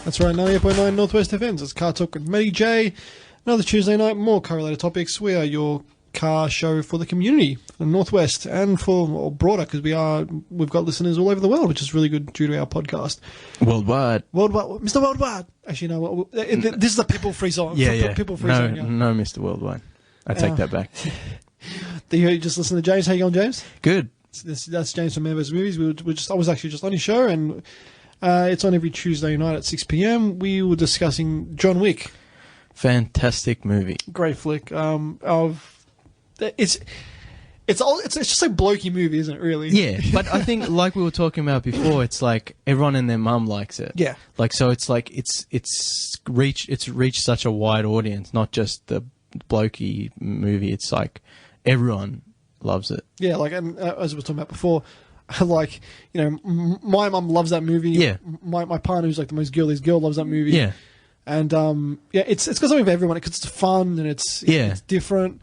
That's right, 98.9 Northwest FM's. It's CarTorque with Matty J. Another Tuesday night, more car-related topics. We are your car show for the community, the Northwest, and for broader, because we've got listeners all over the world, which is really good due to our podcast. Worldwide. Mr. Worldwide. Actually, no, this is the people-free song. People-free song. No, Mr. Worldwide. I take that back. You just listen to James. How you going, James? Good. That's James from Members Movies. I was actually just on his show, and it's on every Tuesday night at 6 p.m. We were discussing John Wick. Fantastic movie. Great flick. It's just a blokey movie, isn't it? Really? Yeah, but I think, like we were talking about before, it's like everyone and their mum likes it. Yeah. Like, so it's like it's reached such a wide audience, not just the blokey movie. It's like everyone loves it. Yeah, like, and as we were talking about before, like, you know, my mum loves that movie. Yeah. My partner, who's like the most girliest girl, loves that movie. Yeah. And it's got something for everyone. It's fun and it's different.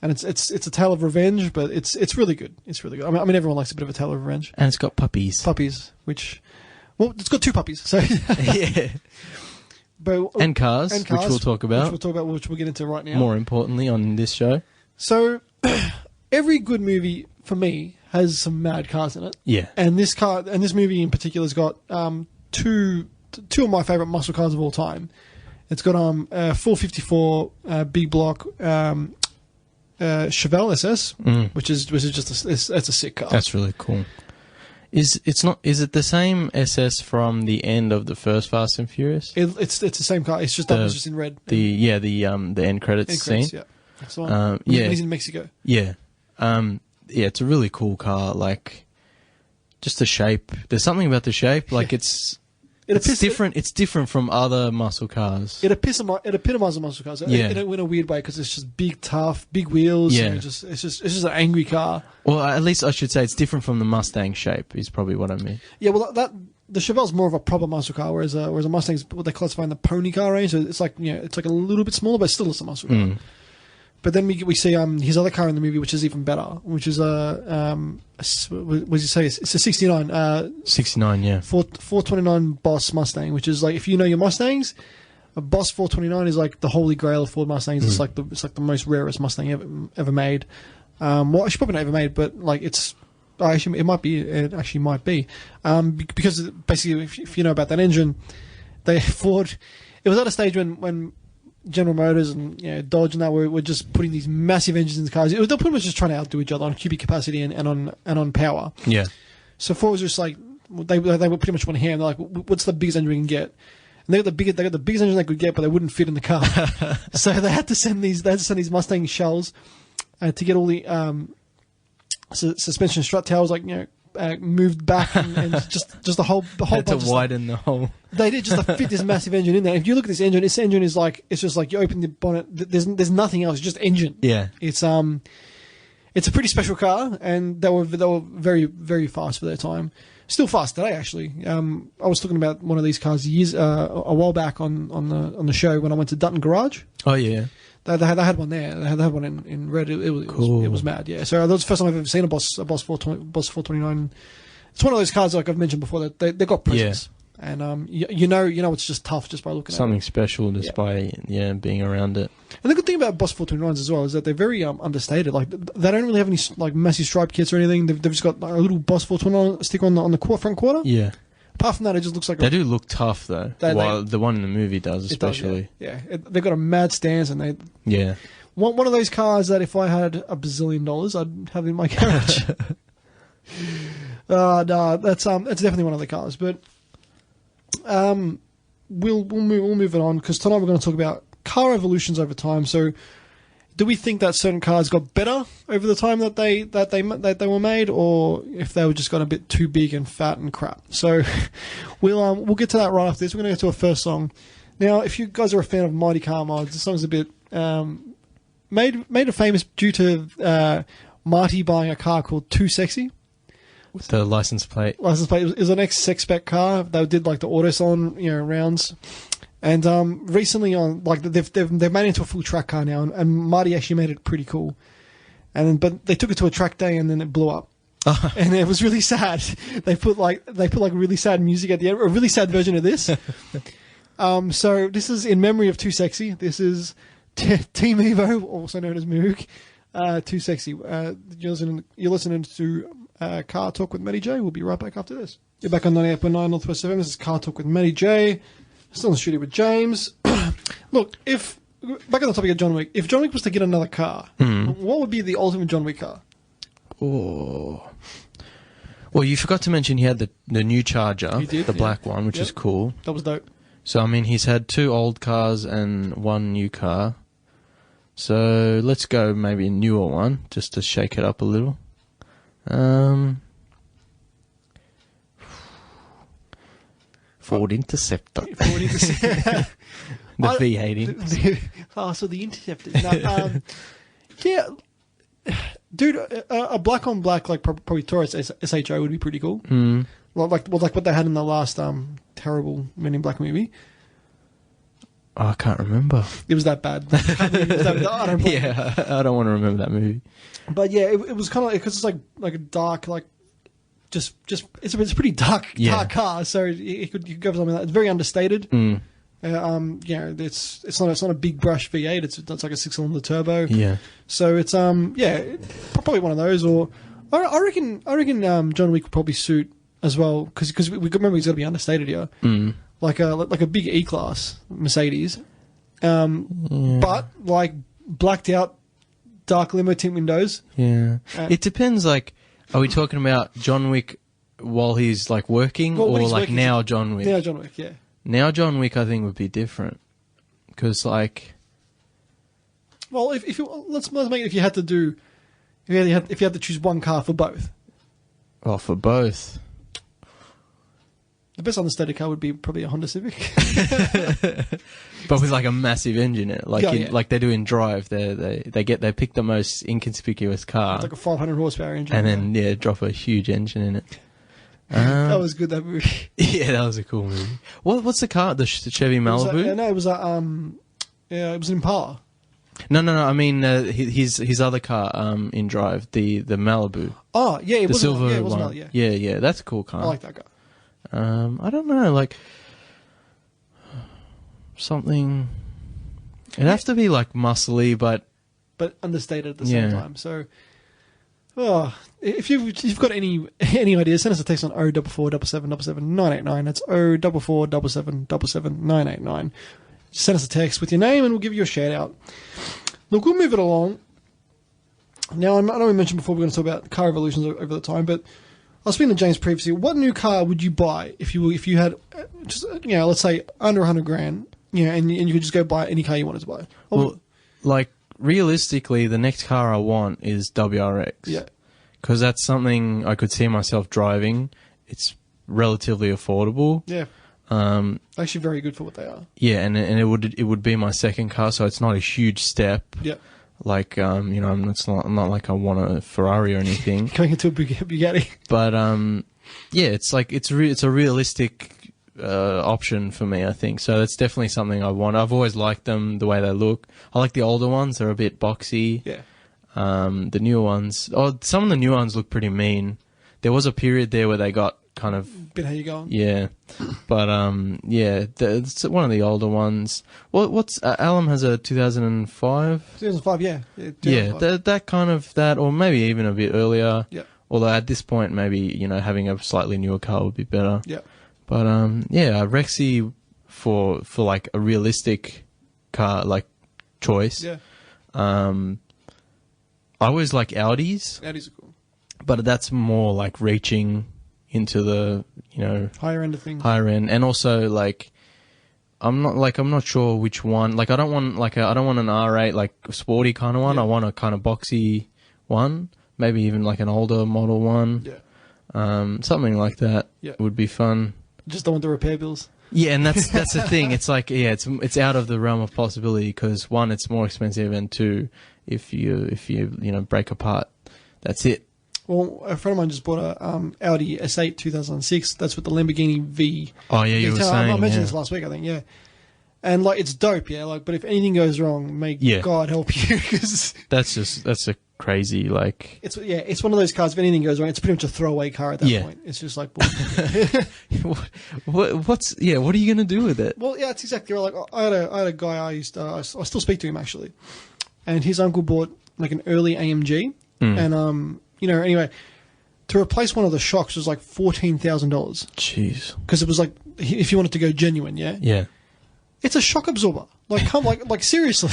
And it's a tale of revenge, but it's really good. It's really good. I mean, everyone likes a bit of a tale of revenge. And it's got puppies. Which, well, it's got two puppies. So yeah. And cars, which we'll talk about. Which we'll get into right now. More importantly on this show. So every good movie for me has some mad cars in it. Yeah. And this movie in particular has got two of my favorite muscle cars of all time. It's got 454 big block Chevelle SS, which is just it's a sick car. That's really cool. Is it the same SS from the end of the first Fast and Furious? It's the same car. It's just that was just in red. The end credits scene. Yeah, that's the one. He's in Mexico. Yeah, it's a really cool car. Like, just the shape. There's something about the shape. Like it's different. It's different from other muscle cars. It epitomizes muscle cars. Yeah. In a weird way, because it's just big, tough, big wheels. Yeah. And it's just an angry car. Well, at least I should say it's different from the Mustang shape. Is probably what I mean. Yeah. Well, the Chevelle's more of a proper muscle car, whereas a Mustang's what they classify in the pony car range. So it's like, you know, it's like a little bit smaller, but still it's a muscle car. But then we see his other car in the movie, which is even better, which is what did you say? It's a 69. 69, yeah. 429 Boss Mustang, which is like, if you know your Mustangs, a Boss 429 is like the holy grail of Ford Mustangs. It's like the most rarest Mustang ever made. Well, actually probably not ever made, but like it might be. Because basically, if you know about that engine, Ford. It was at a stage when General Motors and, you know, Dodge and that were just putting these massive engines in the cars. They're pretty much just trying to outdo each other on cubic capacity and on power. Yeah. So Ford was just like, they were pretty much one hand. They're like, what's the biggest engine we can get? And they got the biggest engine they could get, but they wouldn't fit in the car. So they had to send these Mustang shells to get all the suspension strut towers, like, you know, moved back and just the whole had bunch to widen the whole. They did just to fit this massive engine in there. If you look at this engine is like, it's just like you open the bonnet. There's nothing else. It's just engine. Yeah. It's a pretty special car, and they were very, very fast for their time. Still fast today, actually. I was talking about one of these cars a while back on the show when I went to Dutton Garage. Oh yeah. They had one there. They had one in red. It was mad. Yeah. So that was the first time I've ever seen a Boss 429. It's one of those cars, like I've mentioned before, that they got presence. Yeah. And you know it's just tough just by looking at it. Something special just by being around it. And the good thing about Boss 429s as well is that they're very understated. Like, they don't really have any like massive stripe kits or anything. They've just got a little Boss 429 sticker on the front quarter. Yeah. Apart from that, it just looks like they do look tough though. While the one in the movie does, especially. Yeah. They've got a mad stance, and they. Yeah. One of those cars that if I had $1 billion, I'd have in my garage. No, that's definitely one of the cars. But we'll move it on, because tonight we're going to talk about car evolutions over time. So, do we think that certain cars got better over the time that they were made, or if they were just got a bit too big and fat and crap? So, we'll get to that right after this. We're going to go to our first song. Now, if you guys are a fan of Mighty Car Mods, this song's a bit made it famous due to Marty buying a car called Too Sexy. With the license plate. It was an ex-sex spec car. They did like the auto salon, rounds. And recently, they've made it into a full track car now, and Marty actually made it pretty cool. But they took it to a track day, and then it blew up. And it was really sad. They put really sad music at the end, a really sad version of this. So this is in memory of Too Sexy. This is Team Evo, also known as Moog. Too Sexy. You're listening to Car Talk with Matty J. We'll be right back after this. You're back on 98.9 Northwest FM. This is Car Talk with Matty J. Still in the studio with James. Look, back on the topic of John Wick, if John Wick was to get another car, what would be the ultimate John Wick car? Oh. Well, you forgot to mention he had the new Charger, the black one, which is cool. That was dope. So, I mean, he's had 2 old cars and 1 new car. So, let's go maybe a newer one, just to shake it up a little. Ford Interceptor. Ford Interceptor. The V8. So the Interceptor. No, yeah. Dude, a black on black, like probably Taurus SHO would be pretty cool. Like what they had in the last terrible Men in Black movie. Oh, I can't remember. It was that bad. I don't want to remember that movie. But yeah, it was kind of because it's like a dark, like just it's a pretty dark car. So you could go for something like that. It's very understated. It's not a big brush V8. It's like a 6-cylinder turbo. Yeah. So it's probably one of those. Or I reckon John Wick would probably suit as well because we remember he's got to be understated here. Like a big E-Class Mercedes, but like blacked out dark limo tint windows. Yeah. It depends. Like, are we talking about John Wick while he's like working, or like working, now John Wick? Now John Wick, yeah. Now John Wick, I think, would be different, because like, well, let's make it if you had to choose one car for both. Well, for both, the best understated car would be probably a Honda Civic, but with like a massive engine in it, like they do in Drive. They pick the most inconspicuous car, it's like a 500 horsepower engine, and then drop a huge engine in it. That was good, that movie. Yeah, that was a cool movie. What's the car? The Chevy Malibu? It was an Impala. No. I mean his other car in Drive, the Malibu. Oh yeah, it was the silver one. Yeah, that's a cool car. I like that car. I don't know, like something. It'd have to be like muscly, but understated at the same time. So. Oh, if you've got any ideas, send us a text on 0447777989. That's 0447777989. Send us a text with your name and we'll give you a shout out. Look, we'll move it along. Now, I know we mentioned before we're going to talk about car evolutions over the time, but I was speaking to James previously. What new car would you buy if you had just let's say under $100,000, and you could just go buy any car you wanted to buy? Well, like. Realistically, the next car I want is WRX. Yeah. Because that's something I could see myself driving. It's relatively affordable. Yeah. Actually very good for what they are. Yeah, and it would be my second car, so it's not a huge step. Yeah. Like it's not like I want a Ferrari or anything. Going into a Bugatti. But it's like it's a realistic option for me, I think. So it's definitely something I want. I've always liked them, the way they look. I like the older ones. They're a bit boxy. Yeah. The newer ones, some of the new ones look pretty mean. There was a period there where they got kind of... Bit how you going. Yeah. But, it's one of the older ones. What's... Alum has a 2005? 2005, yeah. Yeah, that kind of... That, or maybe even a bit earlier. Yeah. Although at this point, maybe, having a slightly newer car would be better. Yeah. But Rexy for like a realistic car like choice. Yeah. I always like Audis. Audis are cool. But that's more like reaching into the higher end of things. Higher end, and also like I'm not sure which one. Like I don't want an R8 like sporty kind of one. Yeah. I want a kind of boxy one. Maybe even like an older model one. Yeah. Something like that. Yeah. Would be fun. Just don't want the repair bills. Yeah, and that's the thing. It's like it's out of the realm of possibility because one, it's more expensive, and two, if you break apart, that's it. Well, a friend of mine just bought a Audi S8 2006. That's with the Lamborghini V. Oh yeah, you were saying. I mentioned this last week, I think. Yeah, and like it's dope. Yeah, like but if anything goes wrong, may God help you because that's a crazy. Like it's one of those cars. If anything goes wrong, it's pretty much a throwaway car at that point. It's just like, what are you going to do with it? Well, yeah, it's exactly right. Like I had a guy I still speak to him actually, and his uncle bought like an early AMG, and anyway, to replace one of the shocks was like $14,000. Jeez, because it was like if you wanted to go genuine, yeah. It's a shock absorber. Like seriously,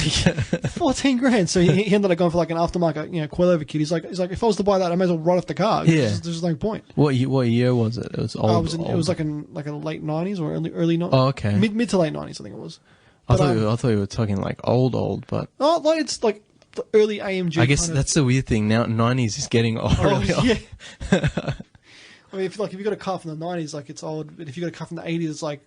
14 grand. So he ended up going for like an aftermarket, coilover kit. He's like, if I was to buy that, I may as well write off the car. Yeah, there's no point. What year was it? It was old. It was like a late 90s or early 90s. Oh, okay. Mid to late 90s, I think it was. But, I thought you were talking like old, but it's like the early AMG. I guess that's the weird thing now. 90s is getting old. Yeah. I mean, if you got a car from the 90s, like it's old. But if you got a car from the 80s, it's like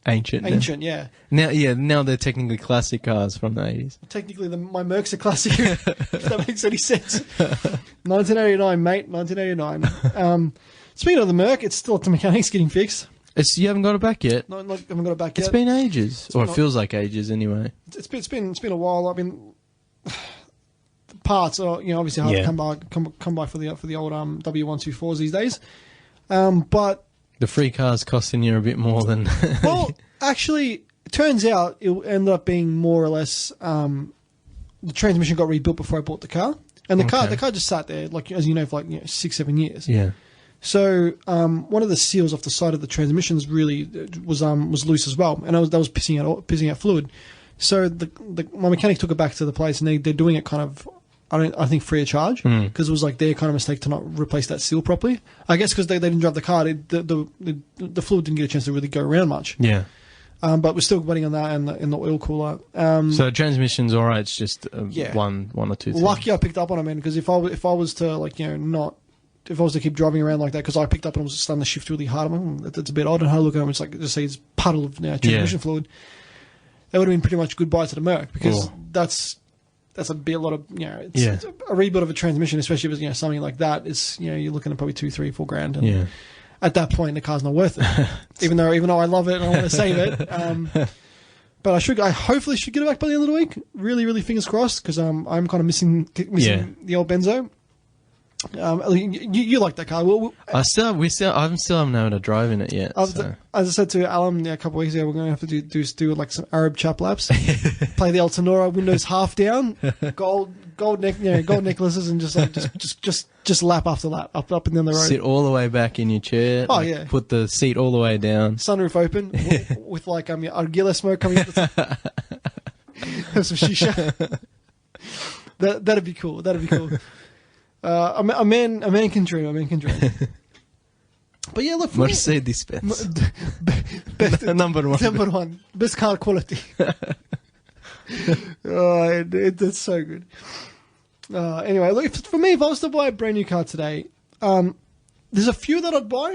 ancient. Yeah. Now they're technically classic cars from the 80s. Technically, my Merc's a classic. If that makes any sense. 1989, mate. 1989. Speaking of the Merc, it's still at the mechanics getting fixed. You haven't got it back yet. No, I haven't got it back yet. It's been ages, or it feels like ages anyway. It's been a while. I mean, parts are obviously hard to come by for the old W124s these days. But the free car's costing you a bit more than. Well, actually, it turns out it ended up being more or less the transmission got rebuilt before I bought the car, and the car just sat there, like as you know, for 6-7 years. Yeah. So one of the seals off the side of the transmissions really was loose as well, and that was pissing out fluid. So my mechanic took it back to the place, and they're doing it kind of. I think free of charge because it was like their kind of mistake to not replace that seal properly. I guess because they didn't drive the car, the fluid didn't get a chance to really go around much. Yeah. But we're still waiting on that in the oil cooler. So the transmission's all right. It's just one or two things. Lucky I picked up on it, man. Because if I was to if I was to keep driving around like that, because I picked up and I was starting to shift really hard, that's a bit odd. And I look at them, it's like just see this puddle of transmission fluid. That would have been pretty much goodbye to the Merc because that's a lot of it's a rebuild of a transmission, especially if it's something like that. It's you're looking at probably $2, $3, $4 grand. And at that point, the car's not worth it. even though I love it and I want to save it. But I hopefully should get it back by the end of the week. Really, really fingers crossed because I'm kind of missing the old Benzo. You like that car? I still haven't been able to drive in it yet. As I said to Alan a couple of weeks ago, we're going to have to do like some Arab chap laps, play the Altanora, windows half down, gold necklaces, and just lap after lap up and down the road. Sit all the way back in your chair. Oh yeah. Put the seat all the way down. Sunroof open with like your Argilla smoke coming out the top. Have some shisha. That'd be cool. A man can dream. But yeah, look. Mercedes-Benz. Number one. Best car quality. That's so good. Anyway, look. For me, if I was to buy a brand new car today, there's a few that I'd buy.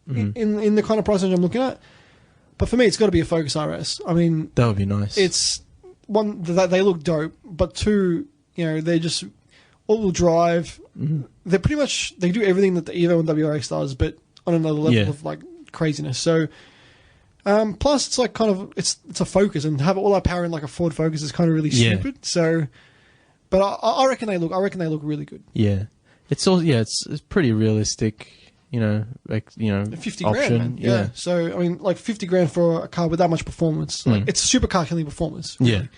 In the kind of price range I'm looking at. But for me, it's got to be a Focus RS. I mean, that would be nice. It's one that they look dope, but two, they're just all-wheel drive. They do everything that the Evo and WRX does, but on another level of like craziness. So, plus it's like kind of it's a Focus, and to have all that power in like a Ford Focus is kind of really stupid. So, but I reckon they look really good. Yeah, it's pretty realistic. 50 option. grand, man. Yeah. So I mean, like 50 grand for a car with that much performance, like it's supercar killing performance. Really.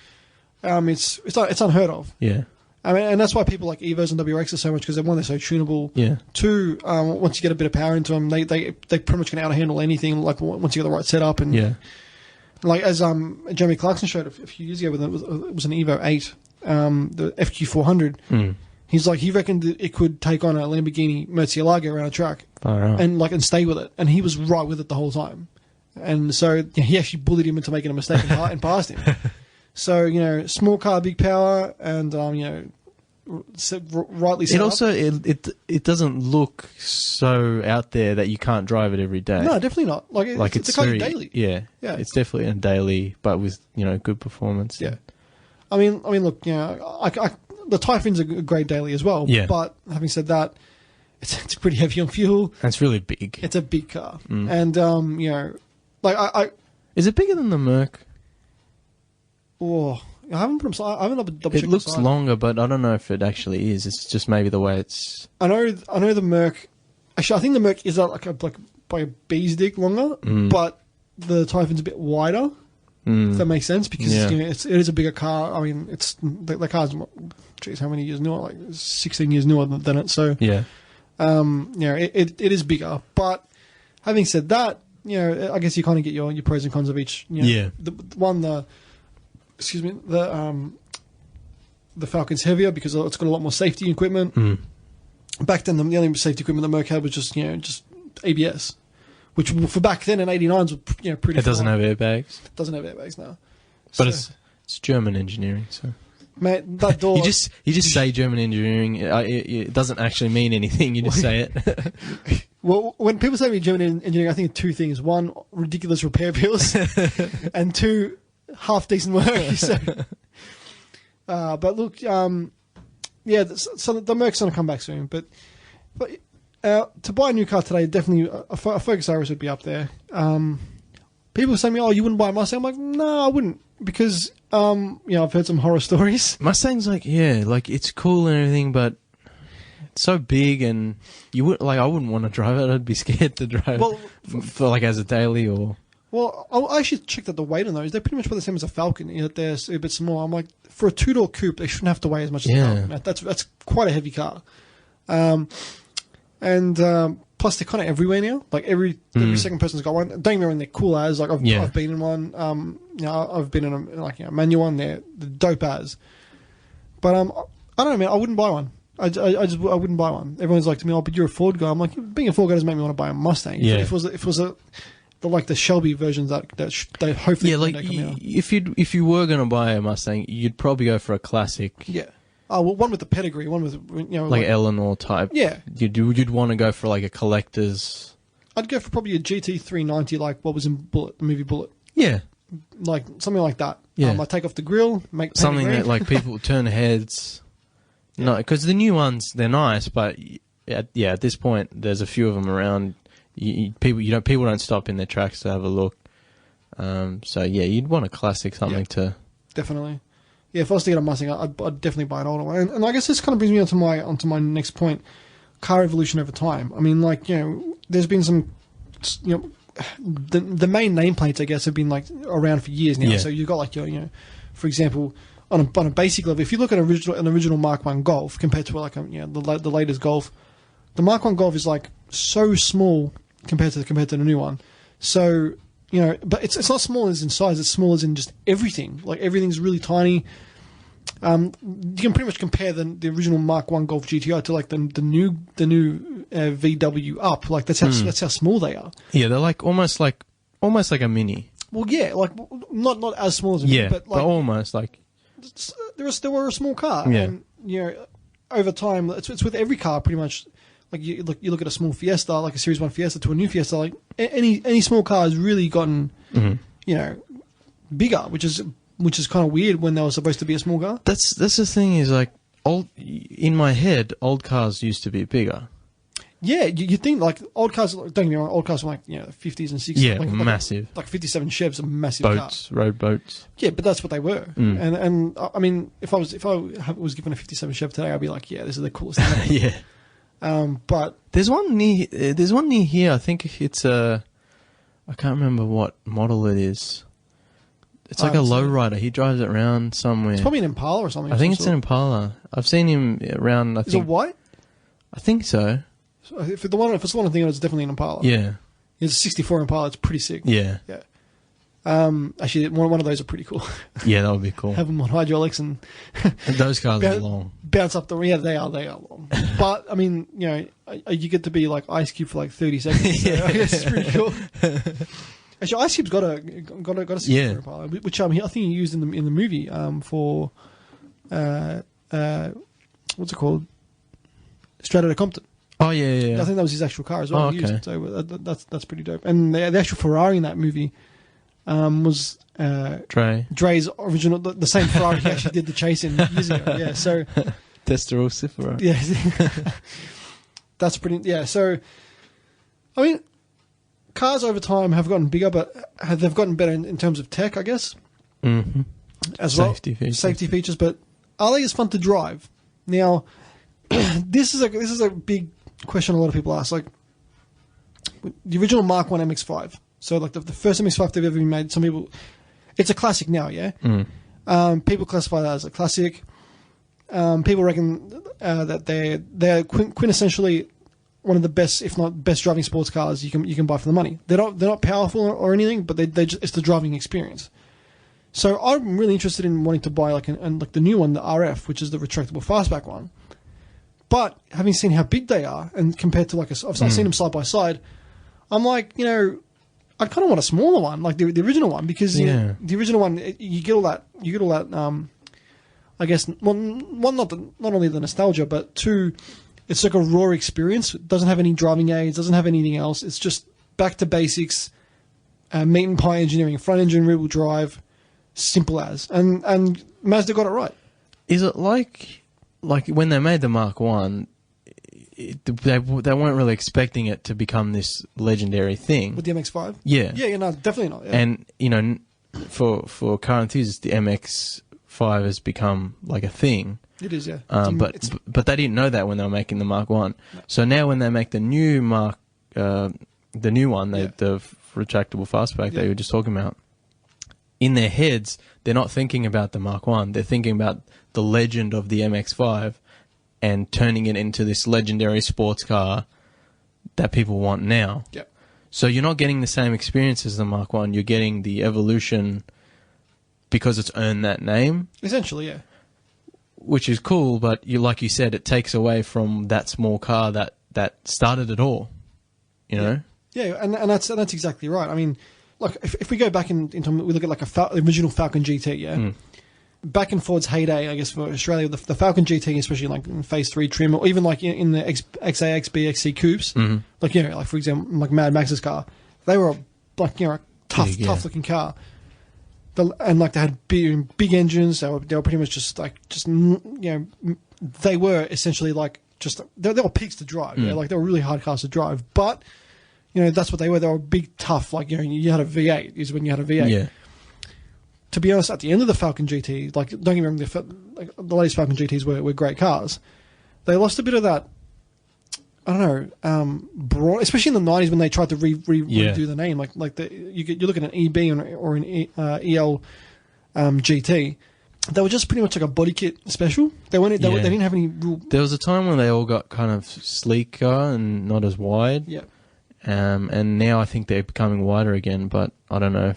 Yeah. It's unheard of. Yeah. I mean, and that's why people like Evos and WRXs so much, because one, they're so tunable. Yeah. Two, once you get a bit of power into them, they pretty much can out-handle anything. Like once you get the right setup, and like as Jeremy Clarkson showed a few years ago, it was an Evo 8, the FQ400. He's like, he reckoned that it could take on a Lamborghini Murcielago around a track and stay with it, and he was right with it the whole time. And so he actually bullied him into making a mistake and passed him. So, small car, big power, and, rightly set up. Also, it doesn't look so out there that you can't drive it every day. No, definitely not. Like it's a car daily. Yeah. It's definitely a daily, but with, good performance. Yeah. I mean, look, the Typhoon's a great daily as well. Yeah. But having said that, it's pretty heavy on fuel. And it's really big. It's a big car. And, Is it bigger than the Merc? Oh, I haven't put them. I haven't double checked. It looks longer, but I don't know if it actually is. It's just maybe the way it's. I know the Merc. Actually, I think the Merc is like by a bee's dick longer, but the Typhoon's a bit wider. If that makes sense, because it is a bigger car. I mean, it's the car's, geez, how many years newer? Like 16 years newer than it. So it is bigger. But having said that, I guess you kind of get your pros and cons of each. The Falcon's heavier because it's got a lot more safety equipment. Back then, the only safety equipment the Merc had was just ABS. Which for back then in '89s was pretty. It doesn't have airbags. It doesn't have airbags now. But it's German engineering, so. Mate, that door. you just say German engineering. It doesn't actually mean anything. You just say it. Well, when people say German engineering, I think of two things: one, ridiculous repair bills, and two, half decent work. So, but look, so the Merc's gonna come back soon, but. To buy a new car today, definitely a Focus RS would be up there. People say to me, "Oh, you wouldn't buy a Mustang?" I'm like, "No, I wouldn't," because I've heard some horror stories. Mustang's it's cool and everything, but it's so big, and I wouldn't want to drive it. I'd be scared to drive it for as a daily or. Well, I actually checked out the weight on those. They're pretty much the same as a Falcon. They're a bit smaller. I'm like, for a two-door coupe, they shouldn't have to weigh as much as a Falcon. That's quite a heavy car. And plus, they're kind of everywhere now. Like every second person's got one. Don't get me wrong, they're cool as. Like I've been in one. I've been in a manual one. They're dope as. But I don't know, man. I wouldn't buy one. I wouldn't buy one. Everyone's like to me, "Oh, but you're a Ford guy." I'm like, being a Ford guy doesn't make me want to buy a Mustang. Yeah. If it was the Shelby versions that they hopefully come out. If you were going to buy a Mustang, you'd probably go for a classic. Yeah. Oh, well, one with the pedigree, one with like Eleanor type. Yeah, you'd want to go for a collector's. I'd go for probably a GT390, like what was in Bullet, the movie Bullet. Yeah, like something like that. Yeah, I take off the grill, make something that people turn heads. Yeah. No, because the new ones they're nice, but at this point there's a few of them around. People don't stop in their tracks to have a look. So you'd want a classic, something to definitely. Yeah, if I was to get a Mustang, I'd definitely buy an older one. And I guess this kind of brings me onto my next point, car evolution over time. I mean, there's been some, the main nameplates, I guess, have been around for years now. Yeah. So you've got for example, on a basic level, if you look at an original Mark 1 Golf compared to the latest Golf, the Mark 1 Golf is so small compared to the new one. So. But it's not small as in size. It's small as in just everything. Everything's really tiny. You can pretty much compare the original Mark 1 Golf GTI to the new VW up. That's how small they are. Yeah, they're almost like a mini. Well, yeah, not as small as a mini, but almost they were a small car. Yeah. And over time, it's with every car pretty much. You look at a small Fiesta, like a Series 1 Fiesta, to a new Fiesta. Any small car has really gotten, bigger, which is kind of weird when they were supposed to be a small car. That's the thing is in my head, old cars used to be bigger. Yeah, you think old cars. Don't get me wrong, old cars were 50s and 60s. Yeah, massive. 57 Chevs, a massive boats, car. Road boats. Yeah, but that's what they were. And I mean, if I was given a 57 Chev today, I'd be like, yeah, this is the coolest thing ever. Yeah. But there's one near here. I think it's I can't remember what model it is. It's like a lowrider. He drives it around somewhere. It's probably an Impala or something. I think it's an Impala. I've seen him around. Is it white? I think so. If it's the one I'm thinking of, it's definitely an Impala. Yeah. It's a 64 Impala. It's pretty sick. Yeah. Yeah. Actually, one of those are pretty cool. Yeah, that would be cool. Have them on hydraulics and those cars are long. Bounce up the they are long. But I mean, you get to be like Ice Cube for 30 seconds. So I guess it's pretty cool. Actually, Ice Cube's got a 64 Impala, which I think he used in the movie for what's it called? Straight Outta Compton. Oh yeah. I think that was his actual car as well. Oh, okay. Used it, so that's pretty dope. And the actual Ferrari in that movie was Dre's original, the same Ferrari he actually did the chase in years ago. Yeah, so Testarossa. Yeah, that's pretty. Yeah, so I mean, cars over time have gotten bigger, but they've gotten better in terms of tech, I guess. Mm-hmm. as Safety features. Safety features, but are they as fun to drive? Now, this is a big question a lot of people ask. Like the original Mark 1 MX-5. So like the first MX-5 they've ever made. Some people, it's a classic now. Yeah. People classify that as a classic. People reckon that they're quintessentially one of the best, if not best, driving sports cars you can buy for the money. They're not powerful or anything, but they just, it's the driving experience. So I'm really interested in wanting to buy like the new one, the RF, which is the retractable fastback one. But having seen how big they are, and compared to I've seen them side by side, I'm like, I kind of want a smaller one, like the original one, because the original one you get all that. I guess one not only the nostalgia, but two, it's like a raw experience. It doesn't have any driving aids, doesn't have anything else. It's just back to basics, meat and pie engineering, front engine, rear wheel drive, simple as. And Mazda got it right. Is it like when they made the Mark 1, they weren't really expecting it to become this legendary thing? With the MX-5? Yeah. Yeah, no, definitely not. Yeah. And, for car enthusiasts, the MX-5 has become like a thing. It is, yeah. But they didn't know that when they were making the Mark 1. No. So now when they make the new Mark, the new one, the retractable fastback that you were just talking about, in their heads, they're not thinking about the Mark 1. They're thinking about the legend of the MX-5 and turning it into this legendary sports car that people want now. Yep. So you're not getting the same experience as the Mark 1. You're getting the evolution because it's earned that name. Essentially, yeah. Which is cool, but like you said, it takes away from that small car that started it all. You know? Yeah, and that's exactly right. I mean, like if we go back in time, we look at like original Falcon GT, yeah. Back in Ford's heyday, I guess for Australia, the Falcon GT, especially like in Phase 3 trim, or even like in the XAX BXC coupes, like for example, like Mad Max's car, they were like a tough looking car. And like they had big engines. They were pretty much they were essentially like they were pigs to drive. Yeah, like they were really hard cars to drive. But that's what they were. They were big, tough. Like you had a V8 is when you had a V8. Yeah. To be honest, at the end of the Falcon GT, like don't get me wrong, the latest Falcon GTs were great cars. They lost a bit of that. I don't know, broad, especially in the 90s when they tried to redo the name. You look at an EB or an EL GT, they were just pretty much like a body kit special. They didn't have any real. There was a time when they all got kind of sleeker and not as wide. Yeah. And now I think they're becoming wider again, but I don't know.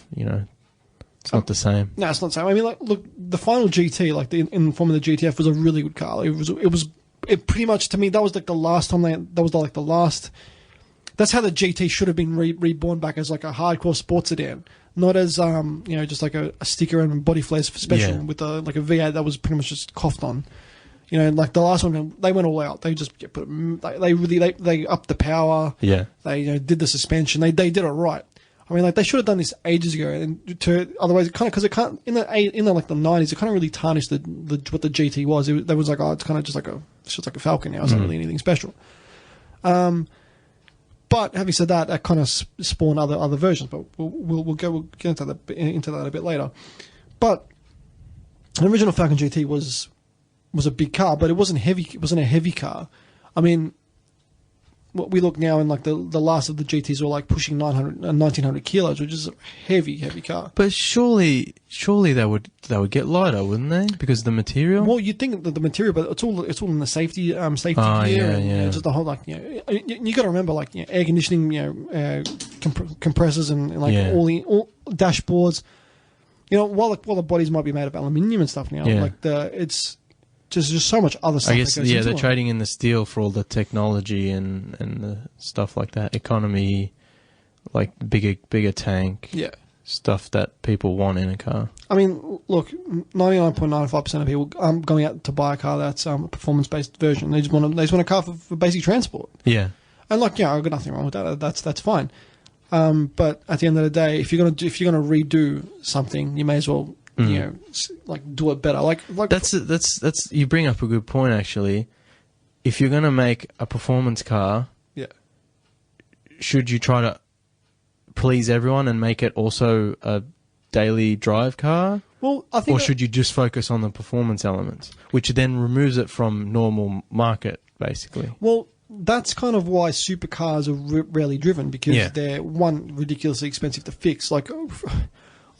It's not the same. No, it's not the same. I mean, look, the final GT, like in the form of the GTF, was a really good car. It pretty much, to me, that was like the last time the last. That's how the GT should have been reborn back as like a hardcore sports sedan, not as just like a sticker and body flares special with a V8 that was pretty much just coughed on. Like the last one, they went all out. They just they upped the power. Yeah. They did the suspension. They did it right. I mean, like they should have done this ages ago, and otherwise, because it can't in the 90s, it kind of really tarnished what the GT was. There was like, it's kind of just like a Falcon now. It's not really anything special. But having said that kind of spawned other versions. But we'll get into that a bit later. But an original Falcon GT was a big car, but it wasn't heavy. It wasn't a heavy car. I mean, what we look now in like the last of the GTs were like pushing 1900 kilos, which is a heavy car. But surely they would get lighter, wouldn't they? Because of the material. Well, you'd think that the material, but it's all in the safety gear. And just the whole you got to remember air conditioning, compressors and all dashboards. While the bodies might be made of aluminium and stuff now, it's just so much other stuff. I guess they're trading in the steel for all the technology and the stuff like that, economy, like bigger tank, stuff that people want in a car. I mean, look, 99.95% of people going out to buy a car that's a performance-based version. They just want a car for basic transport. Yeah, and I've got nothing wrong with that. That's fine. But at the end of the day, if you're gonna redo something, you may as well. Do it better. Like that's you bring up a good point actually. If you're gonna make a performance car, should you try to please everyone and make it also a daily drive car? Well, I think... Or should you just focus on the performance elements, which then removes it from normal market, basically? Well, that's kind of why supercars are rarely driven, because they're, one, ridiculously expensive to fix. Like,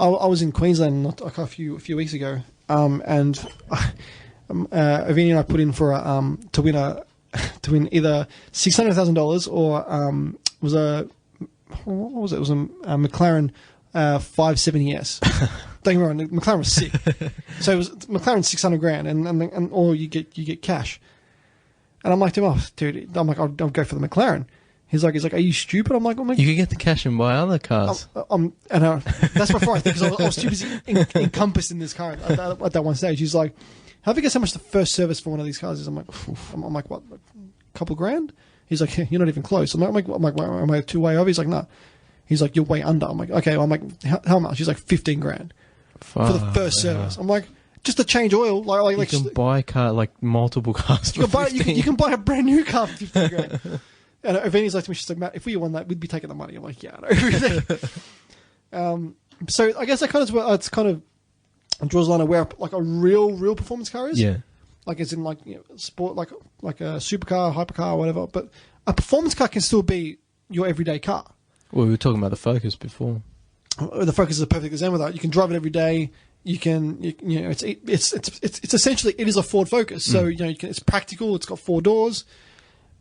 I was in Queensland a few weeks ago, and Avini and I put in for to win either $600,000 or was a what was it? It was a McLaren 570S. Don't get me wrong, the McLaren was sick. So it was McLaren $600,000, and or you get cash. And I'm like to him, oh, dude, I'll go for the McLaren. He's like, are you stupid? I'm like, you could get the cash and buy other cars. That's before I think, because I was too busy encompassed in this car at that one stage. He's like, have you guessed how much the first service for one of these cars is? I'm like, what, a couple grand? He's like, you're not even close. I'm like, am I too way over? He's like, no. He's like, you're way under. I'm like, okay. I'm like, how much? He's like, $15,000 for the first service. I'm like, just to change oil, like you can buy a car, like multiple cars. You can buy a brand new car for $15,000. And Avini's like to me, she's like, Matt, if we won that, we'd be taking the money. I'm like, yeah, I know. So I guess that kind of draws a line of where like a real performance car is. Yeah. Like as in like, you know, sport, like a supercar, hypercar, whatever. But a performance car can still be your everyday car. Well, we were talking about the Focus before. The Focus is a perfect example of that. You can drive it every day. You know, it's essentially, it is a Ford Focus. So, you know, it's practical. It's got 4 doors.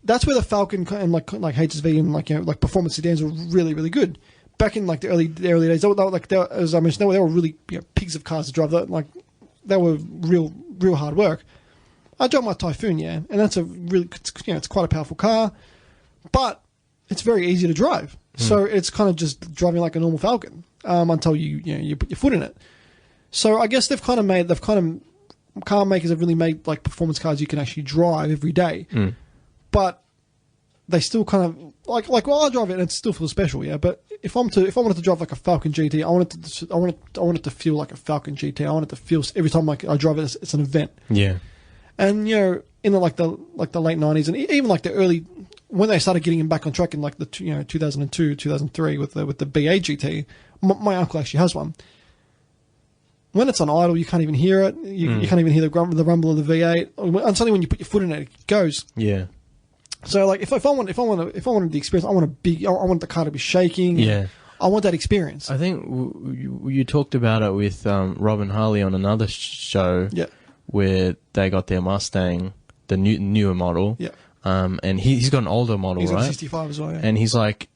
That's where the Falcon and like HSV and like, you know, like performance sedans were really, really good. Back in like the early days, they were, as I mentioned, they were really, you know, pigs of cars to drive. They were real hard work. I drive my Typhoon, yeah, and that's a really, you know, it's quite a powerful car, but it's very easy to drive. So it's kind of just driving like a normal Falcon until you put your foot in it. So I guess car makers have really made like performance cars you can actually drive every day. But they still kind of like well, I drive it and it still feels special, yeah. But if I wanted to drive like a Falcon GT, I want it to feel like a Falcon GT. I want it to feel every time I drive it, it's an event. Yeah. And you know, in the late '90s and even like the early, when they started getting him back on track in like the 2002, 2003 with the BA GT, my uncle actually has one. When it's on idle, you can't even hear it. You can't even hear the rumble of the V8. And suddenly, when you put your foot in it, it goes. Yeah. So, like, if I wanted the experience, I want the car to be shaking. Yeah. I want that experience. I think you talked about it with Rob and Harley on another show. Yeah. Where they got their Mustang, the newer model. Yeah. And he's got an older model, right? He's got a 65 as well. Yeah. And he's like,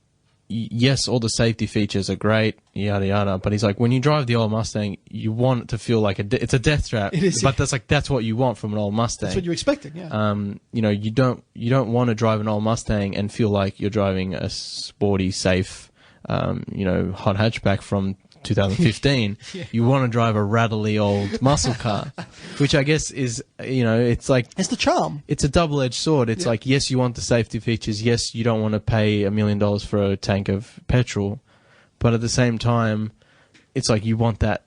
yes, all the safety features are great, yada yada. But he's like, when you drive the old Mustang, you want it to feel like it's a death trap. It is, but that's what you want from an old Mustang. That's what you're expecting, yeah. You know, you don't want to drive an old Mustang and feel like you're driving a sporty, safe, you know, hot hatchback from 2015. Yeah. You want to drive a rattly old muscle car, which I guess is, you know, it's like, it's the charm. It's a double-edged sword. It's like, yes, you want the safety features. Yes, you don't want to pay $1 million for a tank of petrol, but at the same time, it's like you want that,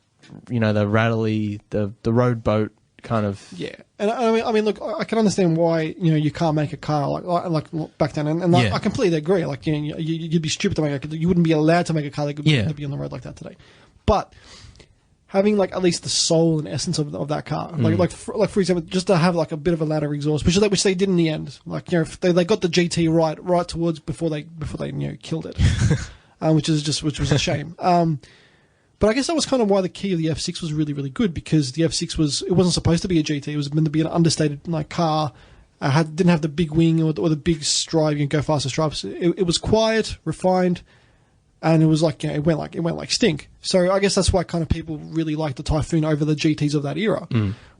you know, the rattly, the road boat kind of. Yeah, and I mean, look, I can understand why, you know, you can't make a car like back then, and I completely agree. Like, you know, you'd be stupid to make you wouldn't be allowed to make a car that could be on the road like that today. But having like at least the soul and essence of that car, like for example, just to have like a bit of a ladder exhaust, which they did in the end. Like, you know, if they got the GT right towards before they you know, killed it, which was a shame. But I guess that was kind of why the key of the F6 was really, really good, because the F6 wasn't supposed to be a GT. It was meant to be an understated like car. Didn't have the big wing or the big stride, you can go faster stripes. It was quiet, refined, and it was like, you know, it went like stink. So I guess that's why kind of people really liked the Typhoon over the GTs of that era.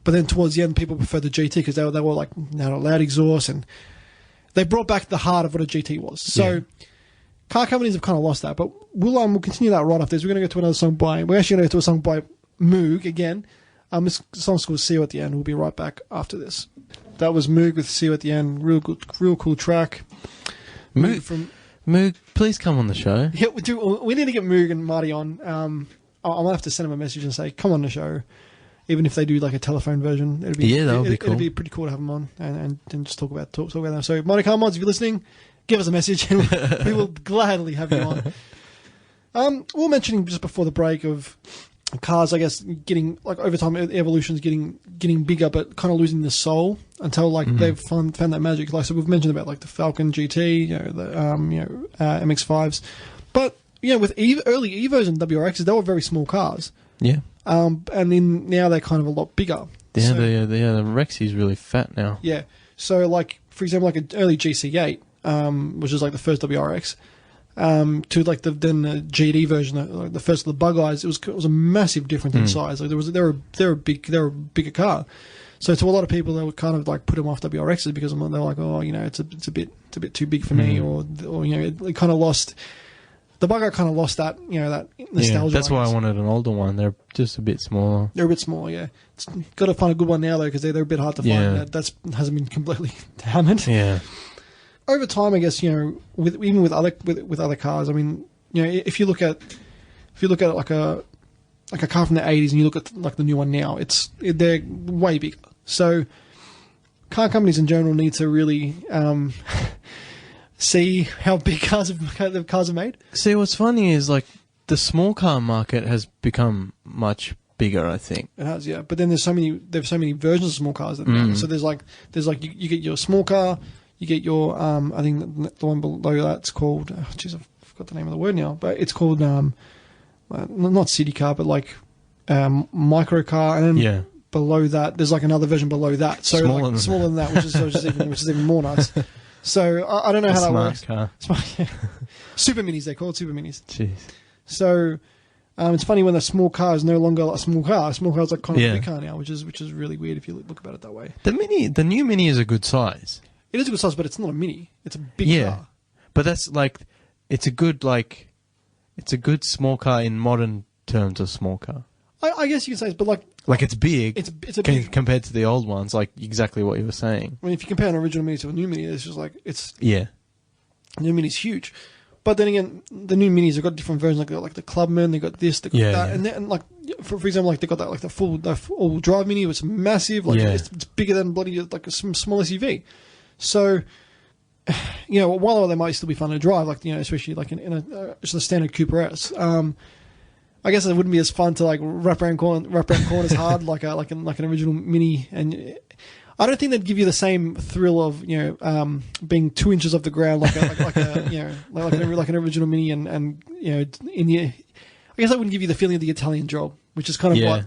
But then towards the end, people preferred the GT because they were like, now loud exhaust, and they brought back the heart of what a GT was. So. Yeah. Car companies have kind of lost that, but we'll continue that right after this. We're going to go to another song we're actually going to go to a song by Moog again. This song's called See You at the End. We'll be right back after this. That was Moog with See You at the End. Real cool track. Moog, please come on the show. Yeah, we need to get Moog and Marty on. I might have to send them a message and say, come on the show. Even if they do like a telephone version, that'd be cool. It'd be pretty cool to have them on and just talk about them. So, Marty Carmods, if you're listening, give us a message and we will gladly have you on. We were mentioning just before the break of cars, I guess, getting like over time, evolution's getting bigger, but kind of losing the soul until like they've found that magic. Like so, we've mentioned about like the Falcon GT, the MX-5s, but with early Evos and WRXs, they were very small cars. Yeah. And then now they're kind of a lot bigger. Yeah, so, the Rexy's really fat now. Yeah. So like for example, like an early GC8, which is like the first WRX. To like the GT version, like the first of the Bug Eyes, it was a massive difference in size. Like they're a bigger car. So to a lot of people, they would kind of like put them off WRXs because they're like, oh, it's a bit too big for me, or it kind of lost. The Bug Eye kind of lost that that nostalgia. Yeah, that's why I wanted an older one. They're just a bit smaller. They're a bit smaller, yeah. It's got to find a good one now though because they're a bit hard to find. Yeah. That hasn't been completely hammered. Yeah. Over time, I guess with other cars. I mean, if you look at like a car from the 80s and you look at like the new one now, they're way bigger. So car companies in general need to really see how big cars are made. See, what's funny is like the small car market has become much bigger. I think it has, yeah. But then there's so many versions of small cars that so there's like you get your small car. You get your, I think the one below that's called, I forgot the name of the word now, but it's called, not city car, but like micro car, and then below that, there's like another version below that. So smaller than that, which is even more nice. So I don't know how that works. Car. Super minis, they're called super minis. Jeez. So it's funny when the small car is no longer a small car. A small car is like kind of a big car now, which is really weird if you look about it that way. The new mini is a good size. It is a good size, but it's not a mini. It's a big car. But that's like, it's a good small car in modern terms of small car. I guess you can say, but like it's big. It's a big compared to the old ones, like exactly what you were saying. I mean, if you compare an original mini to a new mini, it's just like the new mini's huge. But then again, the new minis have got different versions. Like they got like the Clubman, they got this, they got that, and like for example, like they got that like the full all drive mini, which is massive. Like it's bigger than bloody like a small SUV. So, while they might still be fun to drive, like especially like in a just a standard Cooper S, I guess it wouldn't be as fun to like wrap around corners hard like an original mini, and I don't think they'd give you the same thrill of being 2 inches off the ground like an original mini, and I guess that wouldn't give you the feeling of the Italian job, which is kind of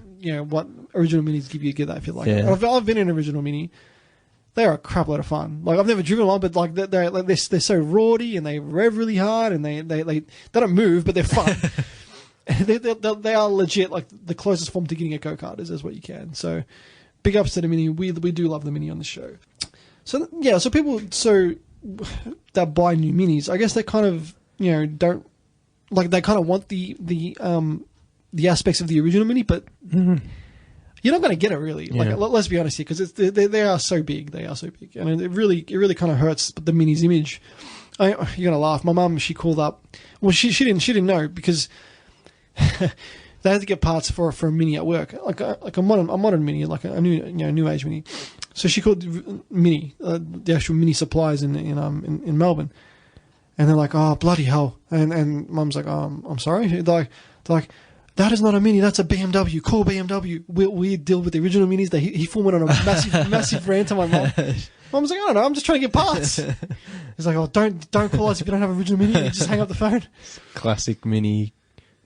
what original minis give that feel like. Yeah. I've been in an original mini. They are a crap load of fun. Like I've never driven one, but like they're so rowdy and they rev really hard and they don't move, but they're fun. they are legit like the closest form to getting a go-kart is what you can. So big ups to the mini. We do love the mini on the show. So yeah, so people that buy new minis, I guess they kind of don't like, they kind of want the aspects of the original mini, but. You're not going to get it really. Yeah. Like, let's be honest here, because they are so big. They are so big, and it really kind of hurts the mini's image. You're going to laugh. My mum, she called up. Well, she didn't know because they had to get parts for a mini at work, like a modern mini, like a new age mini. So she called Mini, the actual mini suppliers in Melbourne, and they're like, oh bloody hell, and Mum's like, oh, I'm sorry. They're like. That is not a mini. That's a BMW. Call BMW. We deal with the original minis. He full went on a massive rant on my mum. Mum's like, I don't know. I'm just trying to get parts. He's like, oh, don't call us if you don't have an original mini. You just hang up the phone. Classic mini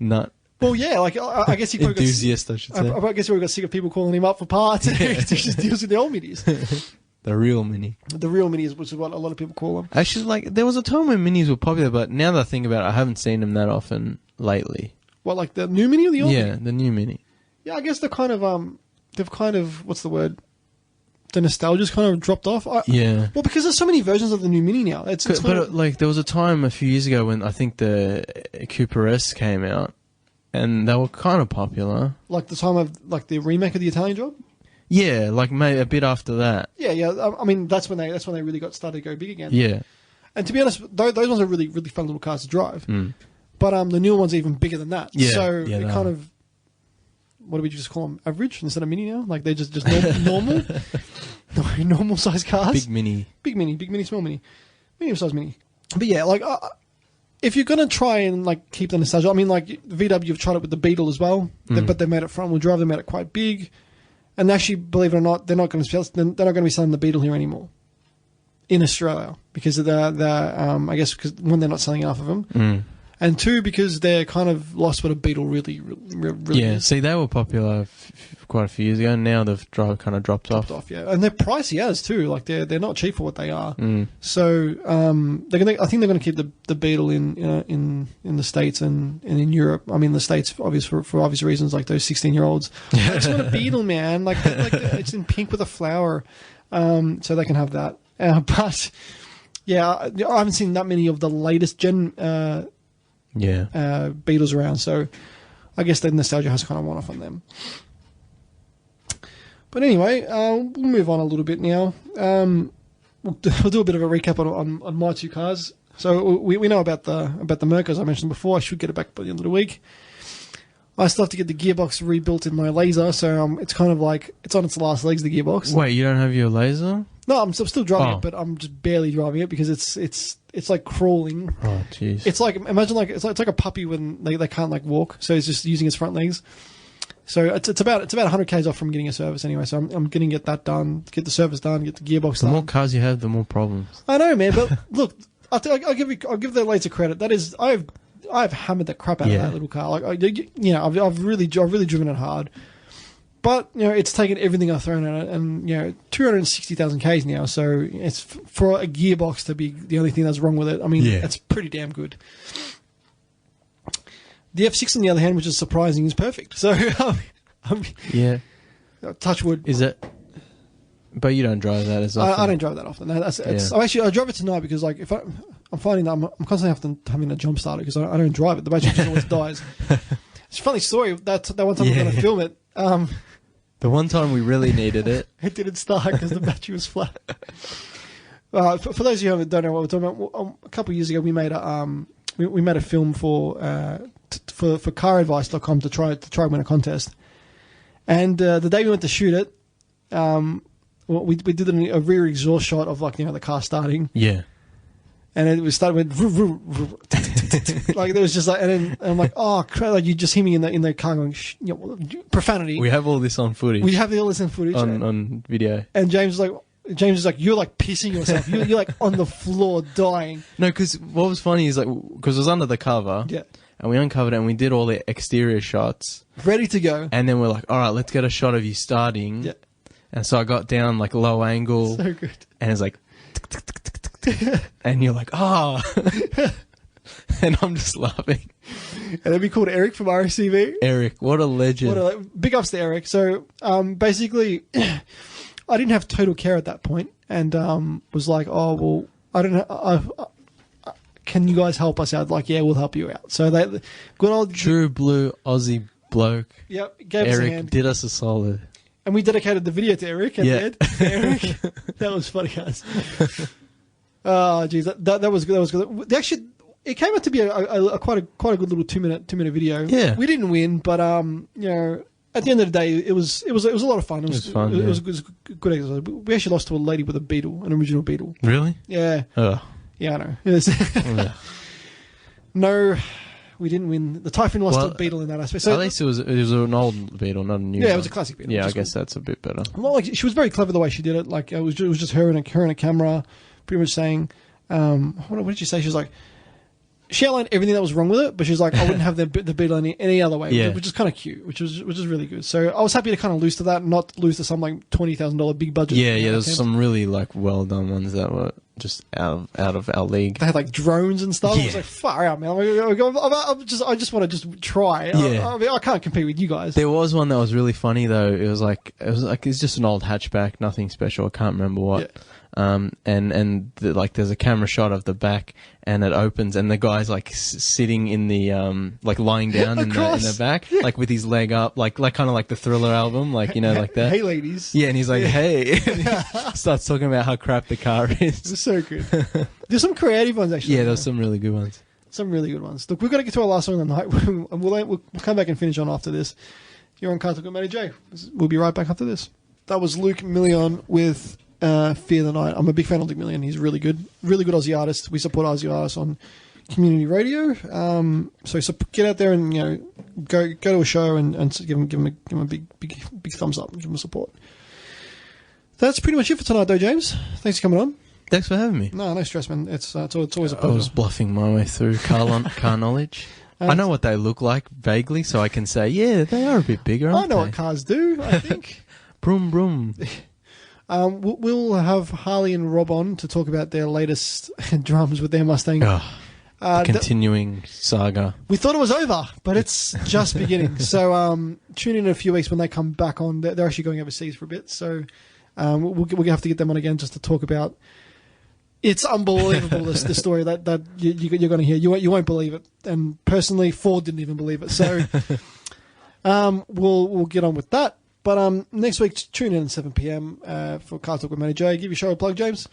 nut. Well, yeah. Like I guess he enthusiast. I should say. I guess we got sick of people calling him up for parts. He just deals with the old minis. The real mini. The real minis, which is what a lot of people call them. Actually, like there was a time when minis were popular, but now that I think about it, I haven't seen them that often lately. What, like the new mini or the old mini? Yeah, the new mini. Yeah, I guess they've kind of, what's the word? The nostalgia's kind of dropped off. Yeah. Well, because there's so many versions of the new mini now. Like, there was a time a few years ago when I think the Cooper S came out, and they were kind of popular. Like the time of, like, the remake of the Italian Job? Yeah, like maybe a bit after that. Yeah. I mean, that's when they really got started to go big again. Yeah. And to be honest, those ones are really, really fun little cars to drive. Mm. But the newer one's even bigger than that. Yeah, so it kind of, what do we just call them? Average instead of mini now? Like they're just normal, normal size cars. Big mini, small mini, medium size mini. But yeah, like if you're gonna try and like keep the nostalgia, I mean, like VW have tried it with the Beetle as well, but they made it front wheel drive. They made it quite big, and actually, believe it or not, they're not going to be selling the Beetle here anymore in Australia because of I guess because one, they're not selling enough of them. And two, because they're kind of lost what a Beetle really is. See, they were popular quite a few years ago, and now they've kind of dropped off. Yeah, and they're pricey as too. Like they're not cheap for what they are. So I think they're gonna keep the Beetle in the States and in Europe. I mean, the States for obvious reasons, like those 16-year-olds. I just want a Beetle, man. Like it's in pink with a flower, so they can have that. But yeah, I haven't seen that many of the latest gen. Beetles around, so I guess the nostalgia has kind of worn off on them. But anyway, we'll move on a little bit now. We'll do a bit of a recap on my two cars. So we know about the Merc, as I mentioned before. I should get it back by the end of the week. I still have to get the gearbox rebuilt in my Laser, so it's kind of like it's on its last legs. The gearbox. Wait, you don't have your Laser? No, I'm still driving it, but I'm just barely driving it because it's like crawling. Oh, jeez. It's like imagine it's like a puppy when they can't like walk, so it's just using its front legs. So it's about 100 k's off from getting a service anyway. So I'm going to get that done, get the service done, get the gearbox done. The more cars you have, the more problems. I know, man. But look, I'll give the Laser credit. That is, I've hammered the crap out of that little car. Like I've really driven it hard. But it's taken everything I've thrown at it, and 260,000 k's now. So it's for a gearbox to be the only thing that's wrong with it. I mean, it's pretty damn good. The F6, on the other hand, which is surprising, is perfect. So touch wood. Is it? But you don't drive that as often. I don't drive that often. No, I drive it tonight because like if I'm finding that I'm constantly having to jump start it because I don't drive it. The battery just always dies. It's a funny story. That one time we were going to film it. The one time we really needed it. It didn't start because the battery was flat. For those of you who don't know what we're talking about, a couple of years ago we made a film for caradvice.com to try win a contest. And the day we went to shoot it, we did a rear exhaust shot of the car starting. Yeah. And it was started with like there was just like, and I'm like, oh crap! Like you just hear me in the car going profanity. We have all this on footage. We have all this on footage on video. And James is like, you're like pissing yourself. You're like on the floor dying. No, because what was funny is because it was under the cover. Yeah. And we uncovered it and we did all the exterior shots, ready to go. And then we're like, all right, let's get a shot of you starting. Yeah. And so I got down like low angle. So good. And it's like. And you're like, and I'm just laughing. And then we called Eric from RSCV. Eric, what a legend. Big ups to Eric. So basically, I didn't have total care at that point, and was like, oh well, I don't know. Can you guys help us out? Like, yeah, we'll help you out. So they good old true blue Aussie bloke. Yep, gave us a hand. Eric did us a solid. And we dedicated the video to Eric at the end. Eric, that was funny, guys. Oh, geez, that was good. Actually, it came out to be a quite a good little 2-minute video. Yeah, we didn't win, but at the end of the day, it was a lot of fun. It was fun. It was a good exercise. We actually lost to a lady with a Beetle, an original Beetle. Really? Yeah. Yeah, I know. No. We didn't win. The Typhoon lost to a Beetle in that aspect. So at least it was an old Beetle, not a new one. Yeah, it was a classic Beetle. Yeah, I guess that's a bit better. Well, like she was very clever the way she did it. Like it was just her and a camera, pretty much saying, what did she say? She was like, she outlined everything that was wrong with it, but she's like, I wouldn't have the Beetle any other way, which is kind of cute, which was really good. So I was happy to kind of lose to that, not lose to some like $20,000 big budget. Yeah, there's some really like well done ones that were just out of our league. They had like drones and stuff. Yeah. I was like, far out, man. I just want to just try. Yeah. I can't compete with you guys. There was one that was really funny though. It was just an old hatchback, nothing special. I can't remember what. Yeah. There's a camera shot of the back, and it opens, and the guy's like sitting in the like lying down in the back, like with his leg up, like kind of like the Thriller album, like like that. Hey, ladies. Yeah, and he's like, hey, and he starts talking about how crap the car is. It's so good. There's some creative ones actually. Yeah, there's some really good ones. Some really good ones. Look, we've got to get to our last song of the night. We'll come back and finish on after this. You're on CarTorque with Matty J. We'll be right back after this. That was Luke Million with Fear the Night. I'm a big fan of Luke Million. He's really good. Really good Aussie artist. We support Aussie artists on community radio. So get out there and go to a show and give them a big thumbs up and give them support. That's pretty much it for tonight, though, James. Thanks for coming on. Thanks for having me. No stress, man. It's always a pleasure. I was bluffing my way through car knowledge. I know what they look like vaguely, so I can say, yeah, they are a bit bigger, aren't they? I know what cars do, I think. Broom, broom. We'll have Harley and Rob on to talk about their latest drums with their Mustang. The continuing saga. We thought it was over, but it's just beginning. So tune in a few weeks when they come back on. They're actually going overseas for a bit, so we'll have to get them on again just to talk about. It's unbelievable, the story that you're going to hear. You won't believe it. And personally, Ford didn't even believe it. So we'll get on with that. But next week, tune in at 7 p.m. For CarTorque with Matty J. Give your show a plug, James.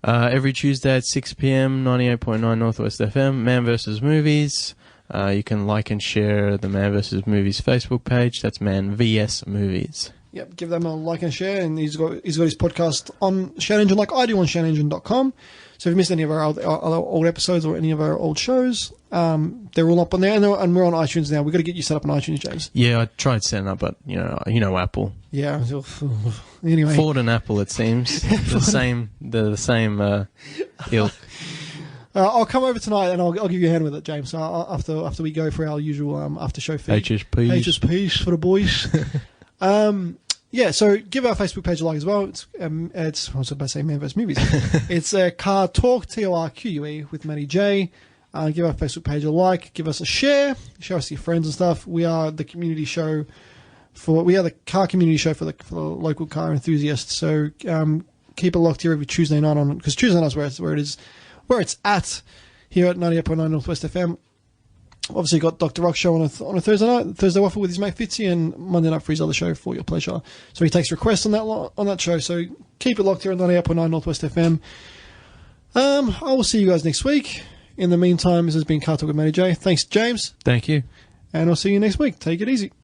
Every Tuesday at 6 p.m, 98.9 Northwest FM, Man vs. Movies. You can like and share the Man vs. Movies Facebook page. That's Man vs. Movies. Yep, give them a like and share, and he's got his podcast on Shout Engine like I do on shoutengine.com. So if you missed any of our other old episodes or any of our old shows, they're all up on there, and we're on iTunes now. We've got to get you set up on iTunes, James. Yeah, I tried setting up, but you know Apple. Yeah. Anyway, Ford and Apple, it seems the same ilk. I'll come over tonight and I'll give you a hand with it, James. After we go for our usual after show feed. HSPs for the boys. Yeah, so give our Facebook page a like as well. It's I was about to say Man vs. Movies. It's CarTorque, TORQUE with Matty J. Give our Facebook page a like, give us a share us to your friends and stuff. We are the community show the car community show for the local car enthusiasts. So keep it locked here every Tuesday night on it, because Tuesday night is where it's at here at 98.9 Northwest FM. Obviously, got Dr. Rock's show on a Thursday night, Thursday Waffle with his mate Fitzy, and Monday night for his other show, For Your Pleasure. So he takes requests on that show. So keep it locked here at 98.9 Northwest FM. I will see you guys next week. In the meantime, this has been CarTorque with Matty J. Thanks, James. Thank you. And I'll see you next week. Take it easy.